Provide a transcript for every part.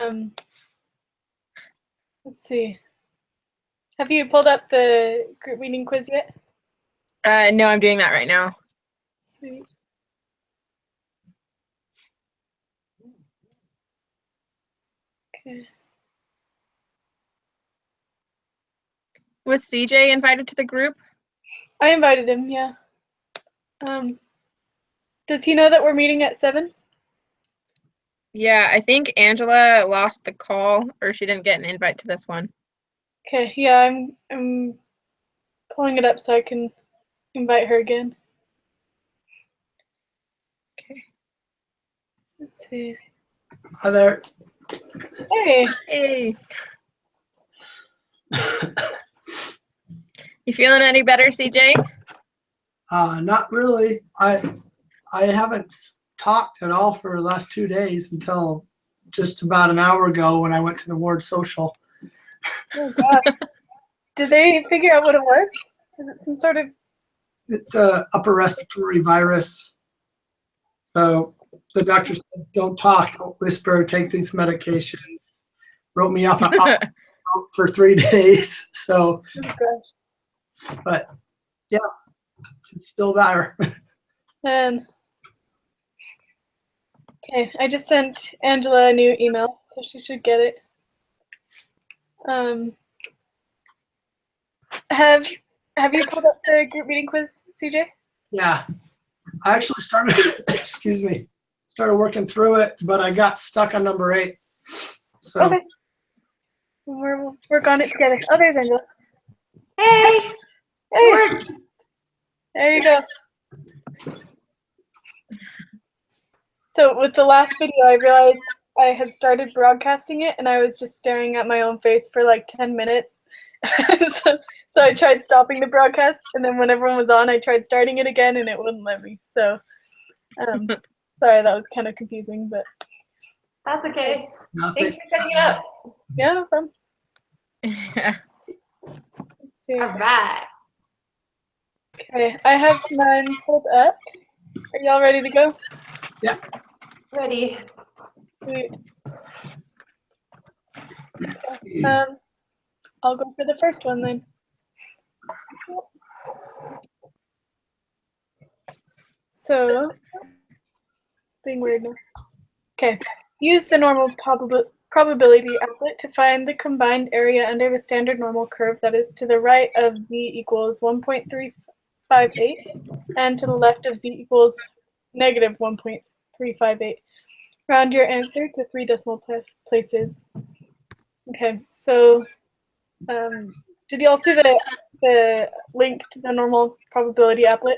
Um, let's see. Have you pulled up the group meeting quiz yet? No, I'm doing that right now. Sweet. Okay. Was CJ invited to the group? I invited him, yeah. Does he know that we're meeting at 7? Yeah, I think Angela lost the call, or she didn't get an invite to this one. Okay, yeah, I'm pulling it up so I can invite her again. Okay. Let's see. Hi there. Hey. Hey. You feeling any better, CJ? Not really. I haven't talked at all for the last 2 days until just about an hour ago when I went to the ward social. Oh gosh. Did they figure out what it was? Is it some sort of? It's a upper respiratory virus. So the doctor said, "Don't talk, don't whisper, take these medications." Wrote me off for 3 days. So, Oh gosh. but yeah, it's still there. And okay, I just sent Angela a new email, so she should get it. Have you pulled up the group meeting quiz, CJ? Yeah, I actually started. Excuse me. Started working through it, but I got stuck on number 8. So Okay. We'll work on it together. Oh, there's Angela. Hey, Hey, there you go. So with the last video, I realized I had started broadcasting it, and I was just staring at my own face for like 10 minutes. So I tried stopping the broadcast, and then when everyone was on, I tried starting it again, and it wouldn't let me. So, sorry, that was kind of confusing, but that's okay. nothing. Thanks for setting it up. yeah, no problem. Yeah. Let's see. All right. Okay, I have mine pulled up. Are y'all ready to go? Yeah. Ready. Sweet. I'll go for the first one then. So, being weird now. Okay, use the normal probability applet to find the combined area under the standard normal curve that is to the right of z equals 1.358 and to the left of z equals negative 1.358. Round your answer to 3 decimal places. Okay, so did y'all see the link to the normal probability applet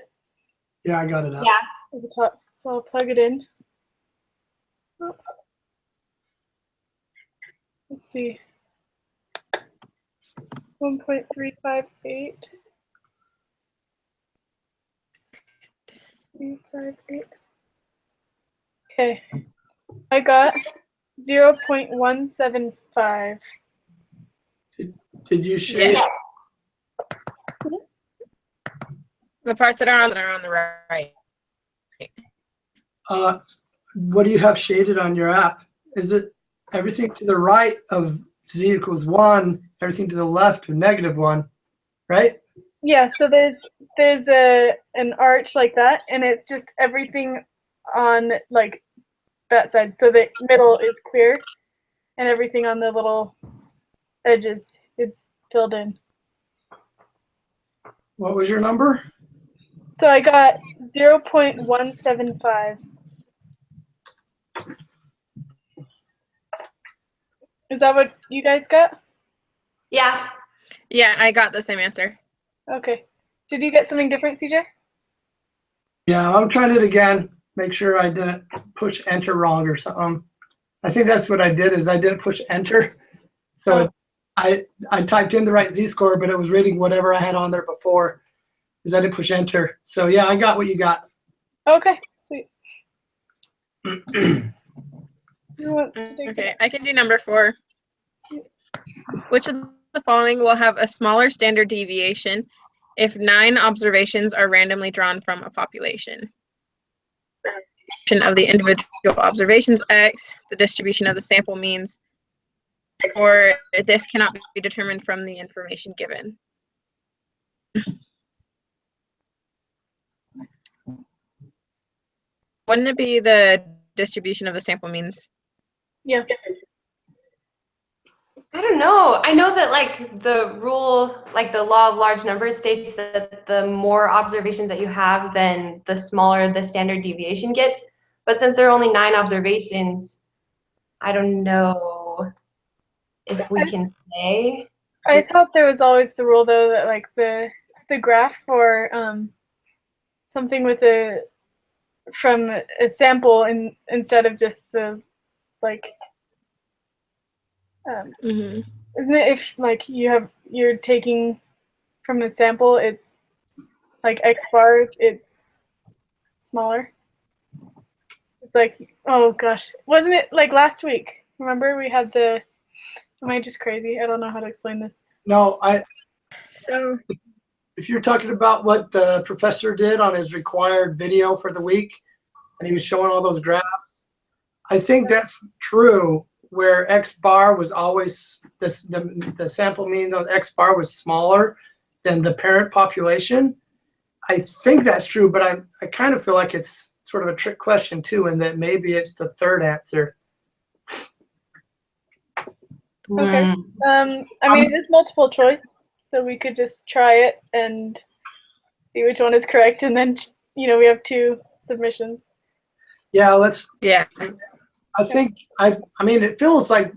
Yeah, I got it up. Yeah. at the top? So I'll plug it in. Let's see. 1.358. 358. Okay. I got 0.175. Did you shade? Yeah. The parts that are on the right. What do you have shaded on your app? Is it everything to the right of z equals 1, everything to the left of -1, right? Yeah, so there's an arch like that, and it's just everything on like that side. So the middle is clear, and everything on the little edges is filled in. What was your number? So I got 0.175. Is that what you guys got? Yeah. Yeah, I got the same answer. Okay. Did you get something different, CJ? Yeah, I'm trying it again. Make sure I didn't push enter wrong or something. I think that's what I did is I didn't push enter. So I typed in the right z-score, but it was reading whatever I had on there before because I didn't push enter. So yeah, I got what you got. Okay, sweet. Who wants to take Okay, it? I can do number 4. Which of the following will have a smaller standard deviation if 9 observations are randomly drawn from a population? Of the individual observations X, the distribution of the sample means or this cannot be determined from the information given. Wouldn't it be the distribution of the sample means? Yeah. I don't know. I know that like the rule, like the law of large numbers states that the more observations that you have, then the smaller the standard deviation gets. But since there are only 9 observations, I don't know if we can say. I thought there was always the rule though that like the graph for something with a from a sample instead of just the like Mm-hmm. isn't it if like you're taking from a sample, it's like X bar, it's smaller. It's like, oh gosh, wasn't it like last week? Remember we had the, am I just crazy? I don't know how to explain this. No, So, if you're talking about what the professor did on his required video for the week, and he was showing all those graphs, I think that's true. Where X bar was always the sample mean on X bar was smaller than the parent population. I think that's true, but I kind of feel like it's sort of a trick question too, and that maybe it's the third answer. Okay. I mean, it is multiple choice, so we could just try it and see which one is correct, and then we have 2 submissions. Yeah, let's. yeah. I think I mean, it feels like,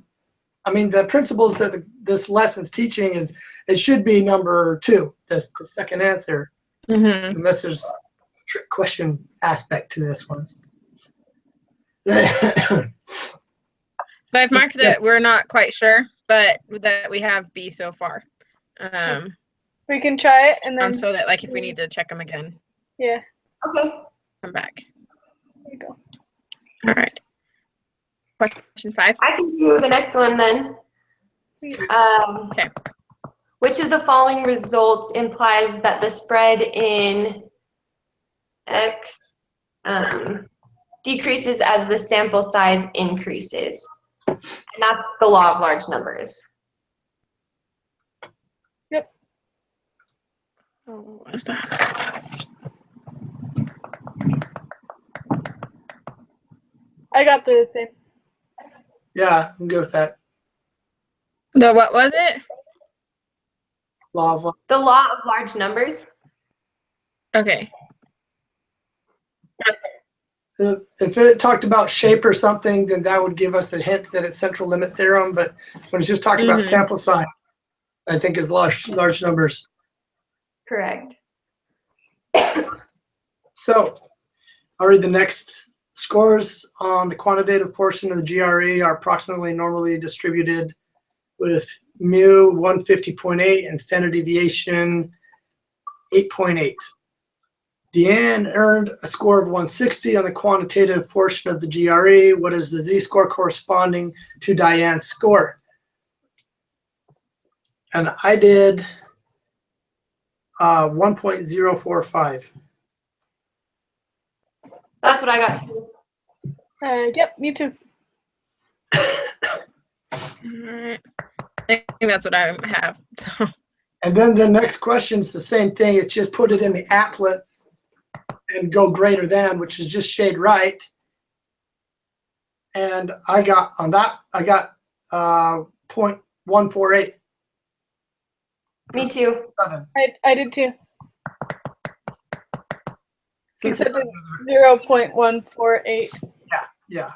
I mean, the principles that this lesson's teaching is it should be number 2, the second answer, Mm-hmm. unless there's a trick question aspect to this one. So I've marked that we're not quite sure, but that we have B so far. We can try it, and then So that like if we need to check them again, yeah, Okay. come back. there you go. All right. Question 5. I can do the next one then. Sweet. Okay. Which of the following results implies that the spread in X decreases as the sample size increases? And that's the law of large numbers. Yep. Oh, what is that? I got the same. Yeah, I'm good with that. The what was it? Law of The law of large numbers. Okay. If it talked about shape or something, then that would give us a hint that it's central limit theorem. But when it's just talking about Mhm. sample size, I think is large numbers. Correct. So I'll read the next. Scores on the quantitative portion of the GRE are approximately normally distributed with mu 150.8 and standard deviation 8.8. Deanne earned a score of 160 on the quantitative portion of the GRE. What is the z-score corresponding to Diane's score? And I did 1.045. That's what I got too. Yep, me too. Alright. I think that's what I have. So, And then the next question's the same thing. It's just put it in the applet and go greater than, which is just shade right. And I got 0.148. Me too. 7. I did too. You Since said it- 0.148. yeah.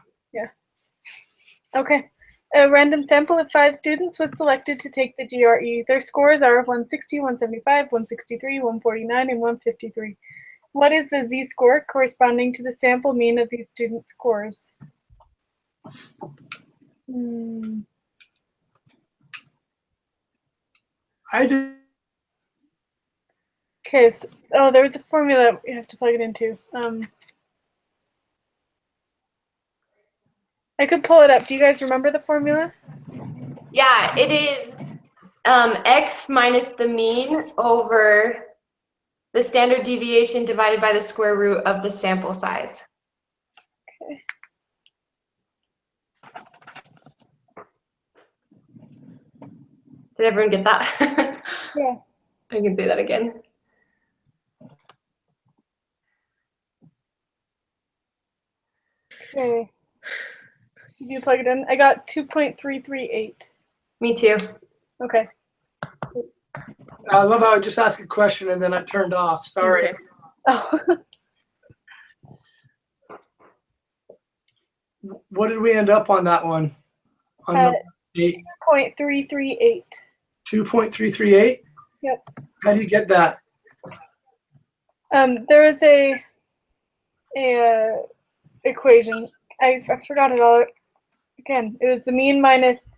Okay. A random sample of 5 students was selected to take the GRE. Their scores are 160, 175, 163, 149, and 153. What is the z-score corresponding to the sample mean of these students' scores? I did. Okay, so, oh, there's a formula you have to plug it into. I could pull it up. Do you guys remember the formula? Yeah, it is X minus the mean over the standard deviation divided by the square root of the sample size. Okay. Did everyone get that? Yeah. I can say that again. Okay. Did you plug it in? I got 2.338. Me too. Okay. I love how I just asked a question and then I turned off. Sorry. Okay. Oh. What did we end up on that one? On Uh, the 8, 2.338. 2.338? Yep. How do you get that? There was a equation. I forgot it all. Again, it was the mean minus.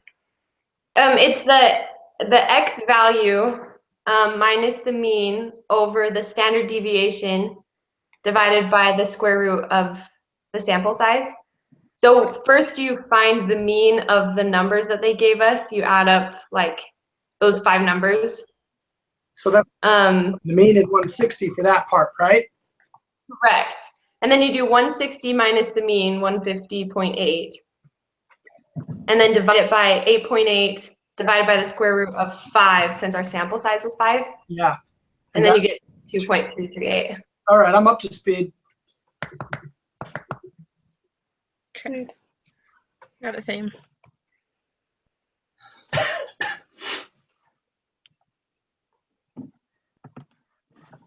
It's the x value minus the mean over the standard deviation divided by the square root of the sample size. So first you find the mean of the numbers that they gave us. You add up like those 5 numbers. So that's Um, the mean is 160 for that part, right? correct. And then you do 160 minus the mean, 150.8. And then divide it by 8.8 divided by the square root of 5 since our sample size was 5. Yeah. And then you get 2.338. All right, I'm up to speed. Sweet. Got the same.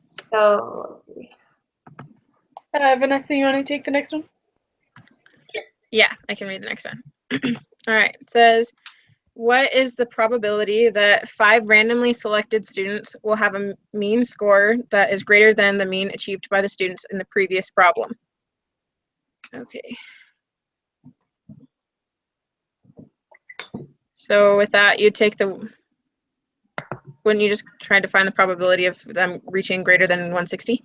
So let's see. Vanessa, you want to take the next one? Yeah, I can read the next one. All right. It says, what is the probability that 5 randomly selected students will have a mean score that is greater than the mean achieved by the students in the previous problem? Okay. So with that, you take wouldn't you just try to find the probability of them reaching greater than 160?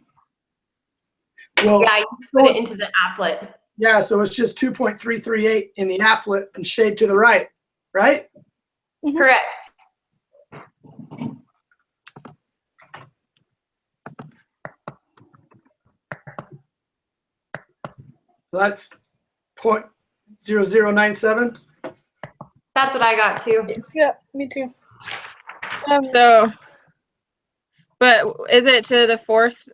Well, Yeah, you put it into the applet. yeah, so it's just 2.338 in the applet and shade to the right, right? Mhm. Correct. So that's 0.0097. That's what I got too. Yeah, me too. So, but is it to the 4th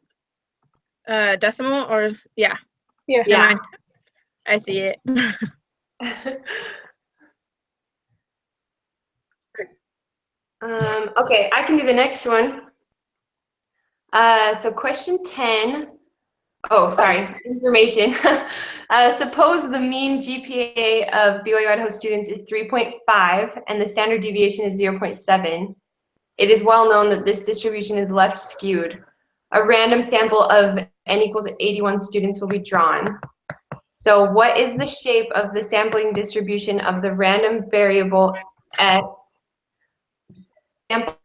decimal or yeah? Yeah. Never mind. I see it. Okay, I can do the next one. So question 10. Oh, sorry, information. Suppose the mean GPA of BYU Idaho students is 3.5 and the standard deviation is 0.7. It is well known that this distribution is left skewed. A random sample of n equals 81 students will be drawn. So what is the shape of the sampling distribution of the random variable x sample?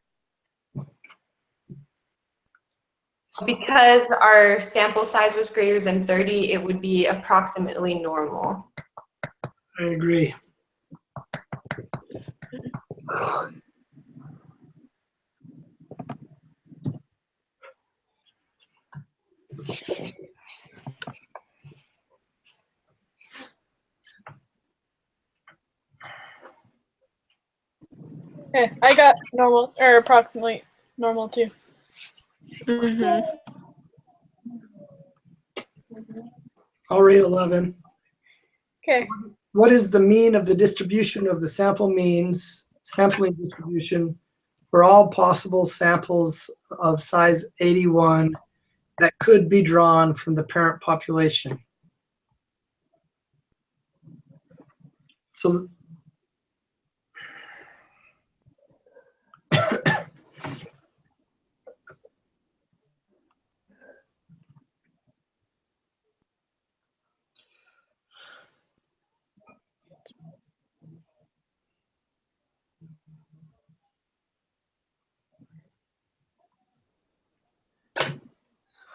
Because our sample size was greater than 30, it would be approximately normal. I agree. Okay, I got normal, or approximately normal too. Mhm. I'll read 11. Okay. What is the mean of the distribution of the sampling distribution for all possible samples of size 81 that could be drawn from the parent population? So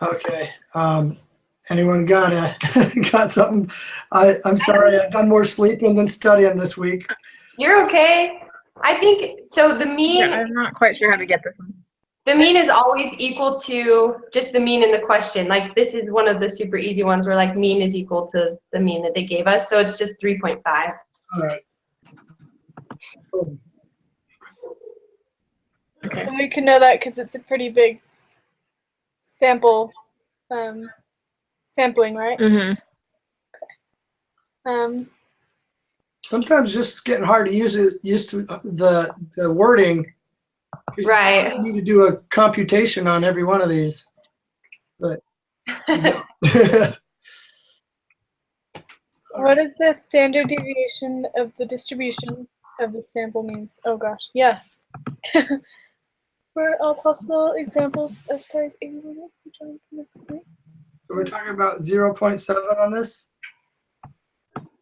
okay. Anyone got got something? I'm sorry, I've done more sleeping than studying this week. You're okay. I think, so the mean, Yeah, I'm not quite sure how to get this one. the mean is always equal to just the mean in the question. Like this is one of the super easy ones where like mean is equal to the mean that they gave us. So it's just 3.5. All right. And we can know that because it's a pretty big sample, sampling, right? Mm-hmm. Sometimes just getting hard to used to the wording. 'Cause Right. You need to do a computation on every one of these. But no. What is the standard deviation of the distribution of the sample means? Oh gosh, yeah. For all possible examples of size 81, So we're talking about 0.7 on this?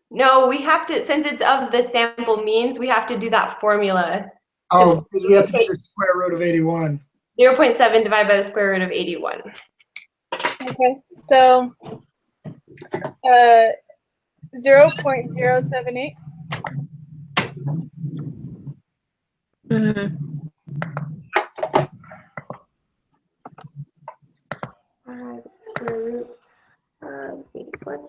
No, we have to, since it's of the sample means, we have to do that formula. Oh, because we have to do the square root of 81. 0.7 divided by the square root of 81. Okay, so 0.078. Mm-hmm. Square root of 81.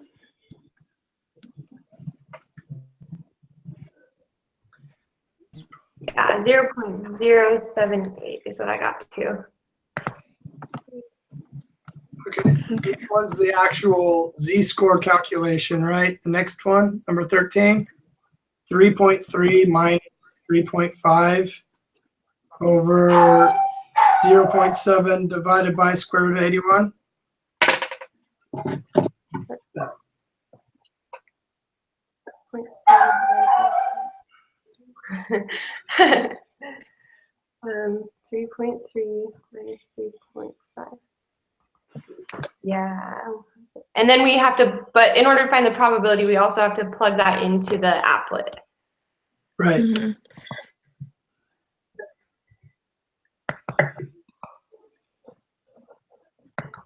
Yeah, 0.078 is what I got to. Okay, this one's the actual z-score calculation, right? The next one, number 13, 3.3 minus 3.5 over 0.7 divided by square root of 81. um, 3.3 minus 3.5. Yeah. And then we have to, but in order to find the probability, we also have to plug that into the applet. Right. Mm-hmm.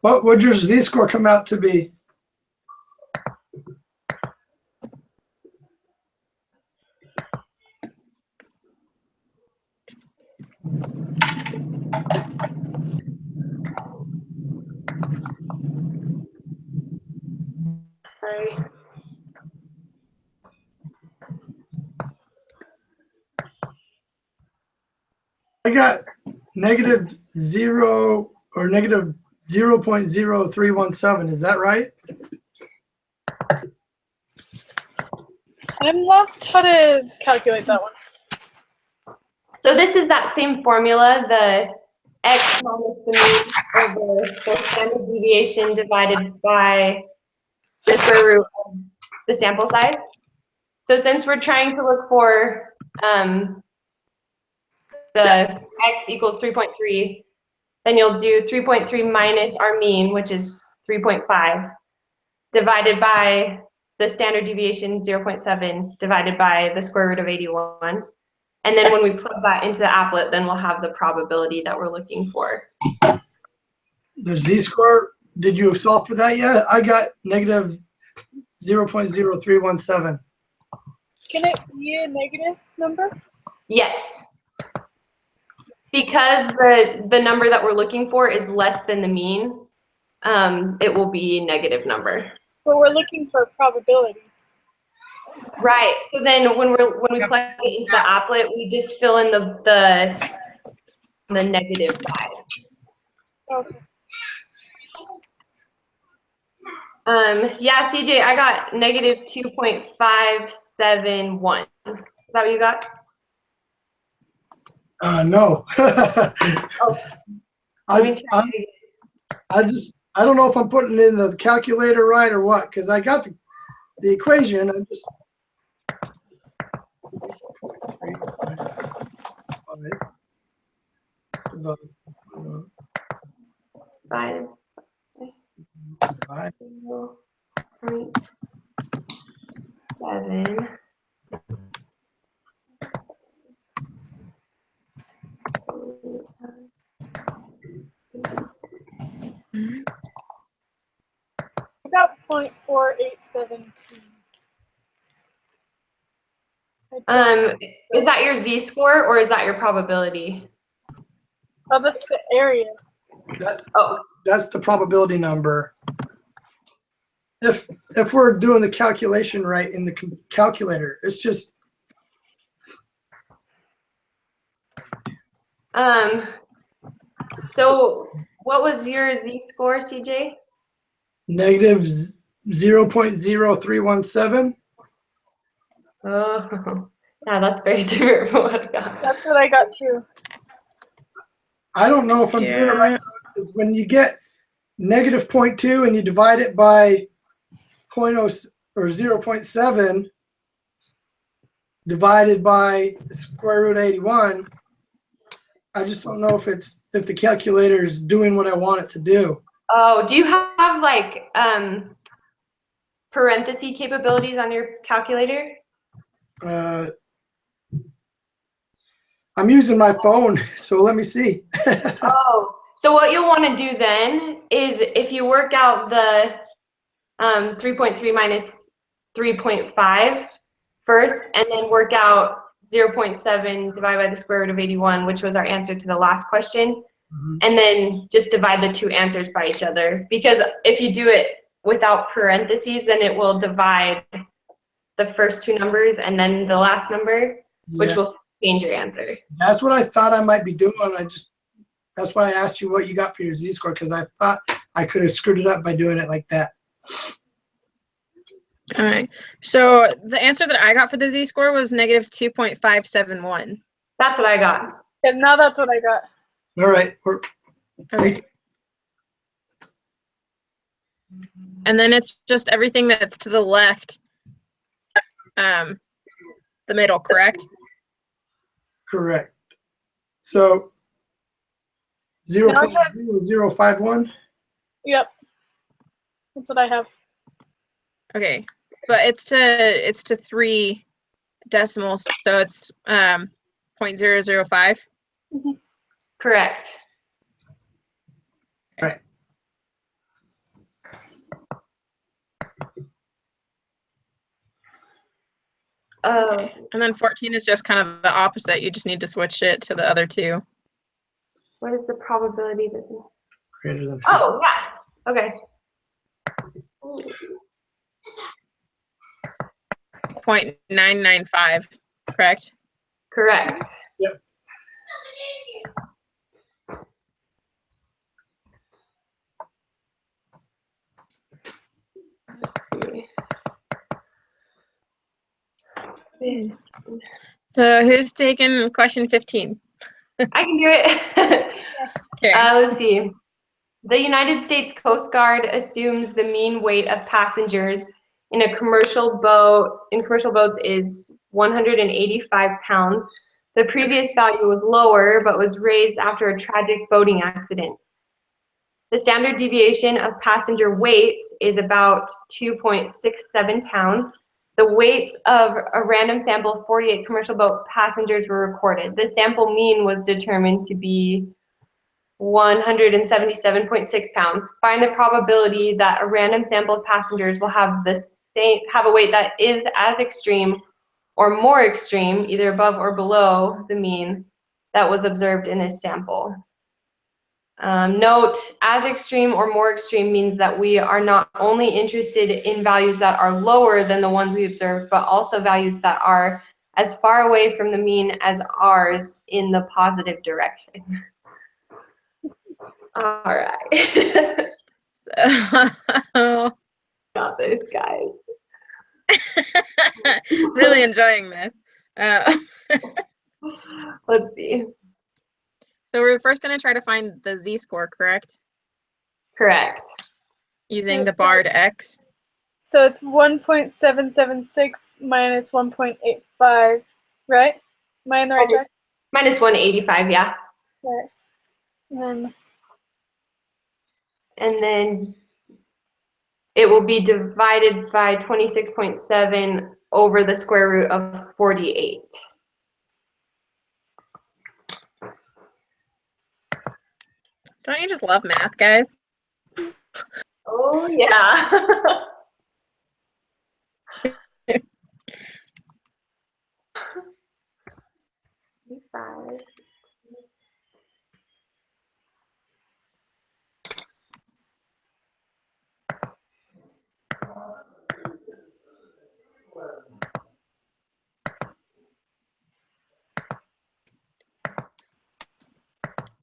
What would your z-score come out to be? Sorry. I got negative 0 or negative 0.0317. Is that right? I'm lost how to calculate that one. So this is that same formula, the x minus the mean over the standard deviation divided by the square root of the sample size. So since we're trying to look for the x equals 3.3, then you'll do 3.3 minus our mean, which is 3.5, divided by the standard deviation 0.7 divided by the square root of 81. And then when we plug that into the applet, then we'll have the probability that we're looking for. The z-score, did you solve for that yet? I got negative 0.0317. Can it be a negative number? Yes. Because the number that we're looking for is less than the mean, it will be a negative number. But we're looking for a probability. Right. So then when we plug it into the applet, we just fill in the negative side. Okay. Yeah, CJ, I got negative 2.571. Is that what you got? No. Oh, let me try again. I don't know if I'm putting in the calculator right or what, because I got the equation. I'm just. Five. 0.7. About 0.4872. Is that your z-score or is that your probability? Oh, that's the area. That's the probability number. If we're doing the calculation right in the calculator, it's just So what was your z-score, CJ? Negative 0.0317. Oh, yeah, that's very different from what I got. That's what I got too. I don't know if I'm doing it right, Yeah. because when you get negative 0.2 and you divide it by 0.0 or 0.7 divided by the square root of 81, I just don't know if the calculator is doing what I want it to do. Oh, do you have like parenthesis capabilities on your calculator? Uh, I'm using my phone, so let me see. Oh, so what you'll want to do then is if you work out the 3.3 minus 3.5 first, and then work out 0.7 divided by the square root of 81, which was our answer to the last question, Mhm. and then just divide the two answers by each other. Because if you do it without parentheses, then it will divide the first two numbers and then the last number, which Yeah, will change your answer. that's what I thought I might be doing. That's why I asked you what you got for your z-score, because I thought I could have screwed it up by doing it like that. All right. So the answer that I got for the z-score was negative 2.571. That's what I got. And now that's what I got. All right. Okay. And then it's just everything that's to the left, the middle, correct? Correct. So Now I have- 0.0051. Yep. That's what I have. Okay. But it's to 3 decimals, so it's 0.005. Correct. Right. Oh, And then 14 is just kind of the opposite. You just need to switch it to the other two. what is the probability that? Greater than 3. Oh, yeah. Okay. 0.995, correct? Correct. Yep. So who's taking question 15? I can do it. Okay. Let's see. The United States Coast Guard assumes the mean weight of passengers in a commercial boats is 185 pounds. The previous value was lower, but was raised after a tragic boating accident. The standard deviation of passenger weights is about 2.67 pounds. The weights of a random sample of 48 commercial boat passengers were recorded. The sample mean was determined to be 177.6 pounds. Find the probability that a random sample of passengers will have a weight that is as extreme or more extreme, either above or below the mean that was observed in this sample. Note, as extreme or more extreme means that we are not only interested in values that are lower than the ones we observed, but also values that are as far away from the mean as ours in the positive direction. All right. So, Got this, guys. really enjoying this. Let's see. So we're first going to try to find the z-score, correct? Correct. Using the barred x. So it's 1.776 minus 1.85, right? Am I in the right track? Minus 185, yeah. Right. And then it will be divided by 26.7 over the square root of 48. Don't you just love math, guys? Oh, yeah. Five.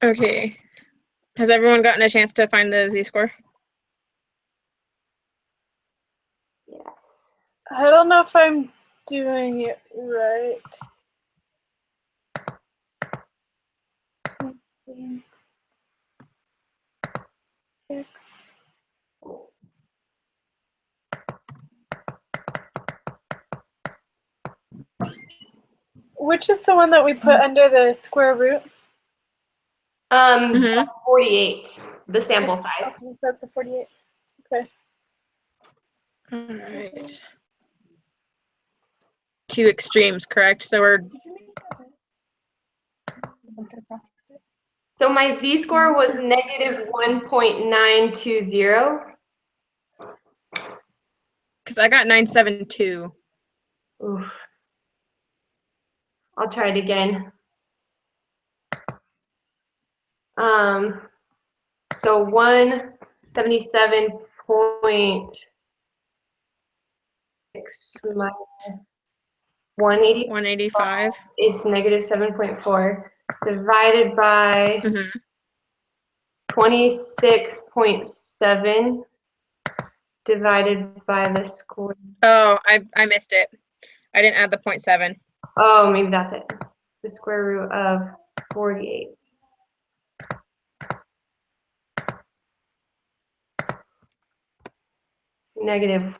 Okay. Has everyone gotten a chance to find the z-score? Yes. I don't know if I'm doing it right. Six. Which is the one that we put under the square root? Mhm. 48, the sample size. Okay, that's the 48. Okay. All right. Two extremes, correct? So we're So my z-score was negative 1.920. because I got 972. Oof. I'll try it again. So 177.6 minus 180 185. is negative 7.4 divided by Mhm. 26.7 divided by the square. Oh, I missed it. I didn't add the 0.7. Oh, maybe that's it. The square root of 48. Negative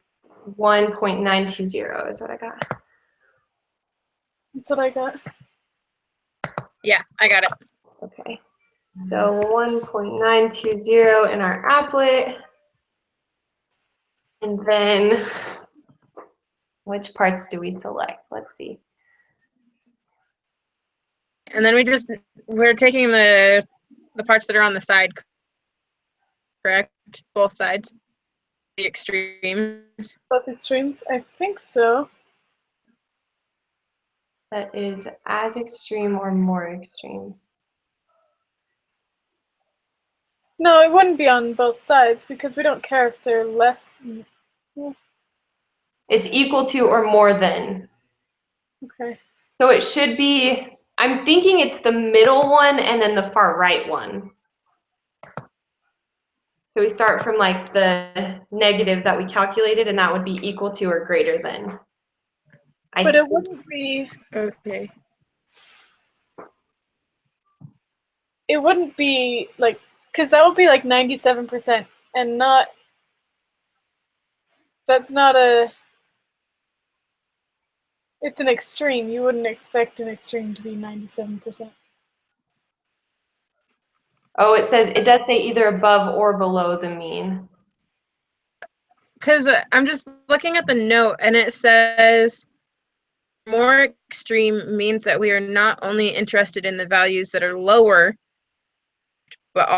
1.920 is what I got. That's what I got. Yeah, I got it. Okay. So 1.920 in our applet. And then which parts do we select? Let's see. And then we're taking the parts that are on the side, correct? Both sides, the extremes. Both extremes? I think so. That is as extreme or more extreme. No, it wouldn't be on both sides because we don't care if they're less. It's equal to or more than. Okay. So it should be, I'm thinking it's the middle one and then the far right one. So we start from like the negative that we calculated, and that would be equal to or greater than. But it wouldn't be. Okay. It wouldn't be like, because that would be like 97% and not. That's not a. It's an extreme. You wouldn't expect an extreme to be 97%. Oh, it does say either above or below the mean. Because I'm just looking at the note and it says more extreme means that we are not only interested in the values that are lower, but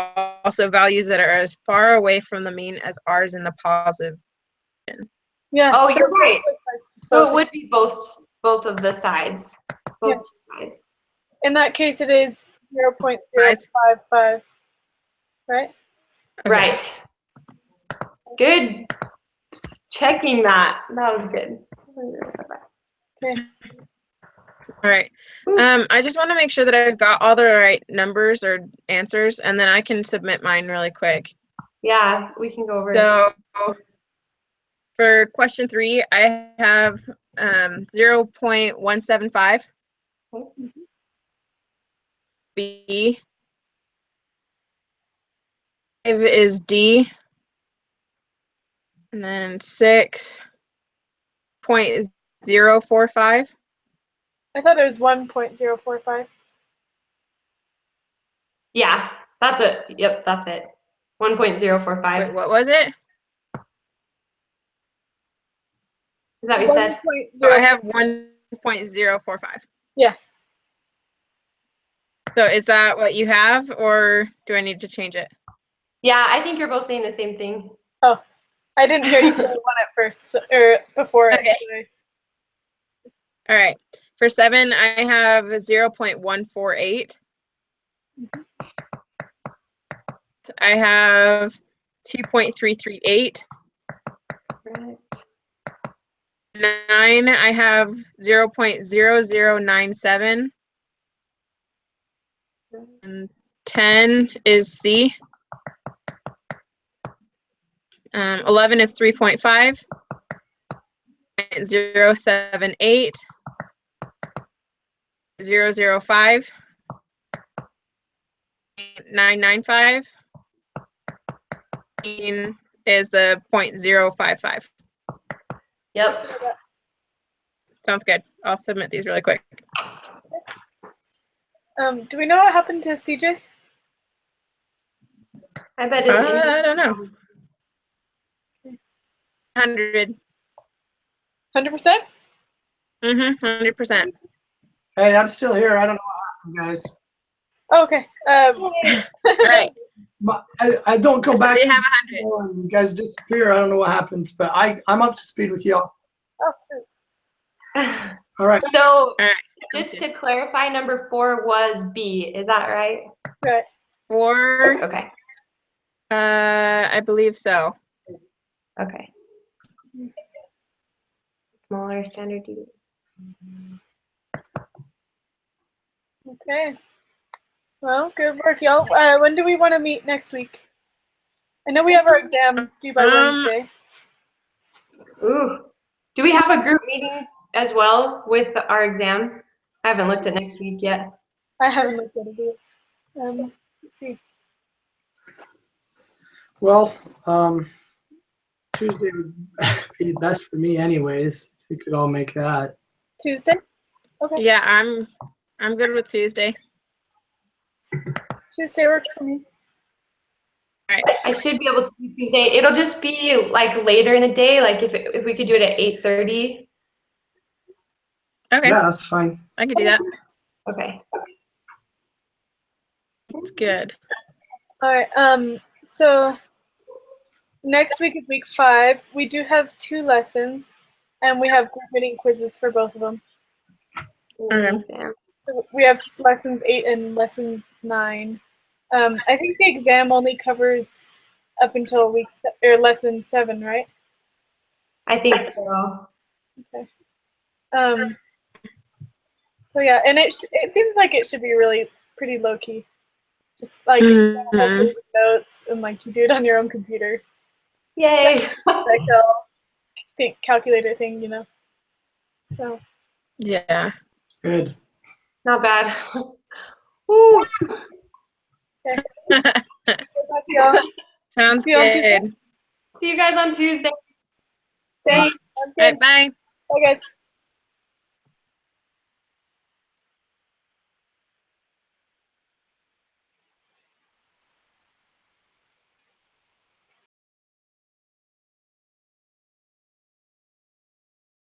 also values that are as far away from the mean as ours in the positive. Yeah. Oh, so you're right. just So both. it would be both of the sides, both sides. In that case, it is Sides. 0.055, right? Okay. Right. Good. Checking that. That was good. Okay. All right. I just want to make sure that I've got all the right numbers or answers, and then I can submit mine really quick. Yeah, we can go over it. So for question 3, I have 0.175. B. 5 is D. And then 6.045. I thought it was 1.045. Yeah, that's it. Yep, that's it. 1.045. Wait, what was it? Is that what you said? So I have 1.045. Yeah. So is that what you have, or do I need to change it? Yeah, I think you're both saying the same thing. Oh, I didn't hear you say 1 at first, or before it. Okay. So All right. For 7, I have 0.148. I have 2.338. Right. 9, I have 0.0097. And 10 is C. 11 is 3.5. 0.078. 0.005. 995. Is the 0.055. Yep. Sounds good. I'll submit these really quick. Do we know what happened to CJ? I bet it's I don't know. 100. 100%? 100%. Hey, I'm still here. I don't know what happened, guys. Oh, okay. All right. I don't go So back. they to have the show and you guys disappear. I don't know what happens, but I'm up to speed with y'all. Oh, sweet. All right. So All right. just to clarify, number 4 was B. Is that right? Right. 4. Okay. I believe so. Okay. Smaller standard deviation. Okay. Well, good work, y'all. When do we want to meet next week? I know we have our exam due by Wednesday. Ooh. Do we have a group meeting as well with our exam? I haven't looked at next week yet. I haven't looked at it yet. Let's see. Well, Tuesday would be best for me, anyways. If we could all make that. Tuesday? Okay. Yeah, I'm good with Tuesday. Tuesday works for me. All right. I should be able to do Tuesday. It'll just be like later in the day, like if we could do it at 8:30. Okay. Yeah, that's fine. I could do that. Okay. It's good. All right. So next week is week 5. We do have 2 lessons, and we have group meeting quizzes for both of them. Okay. Exam. So we have lessons 8 and lesson 9. I think the exam only covers up until lesson 7, right? I think so. Okay. So yeah, and it seems like it should be really pretty low key. Just like Mhm. notes and like you do it on your own computer. Yay. Excel calculator thing, you know. So Yeah. Good. Not bad. Woo. good luck, y'all. Sounds See you on Tuesday. good. See you guys on Tuesday. Thanks. Sounds All good. right, bye. Bye guys.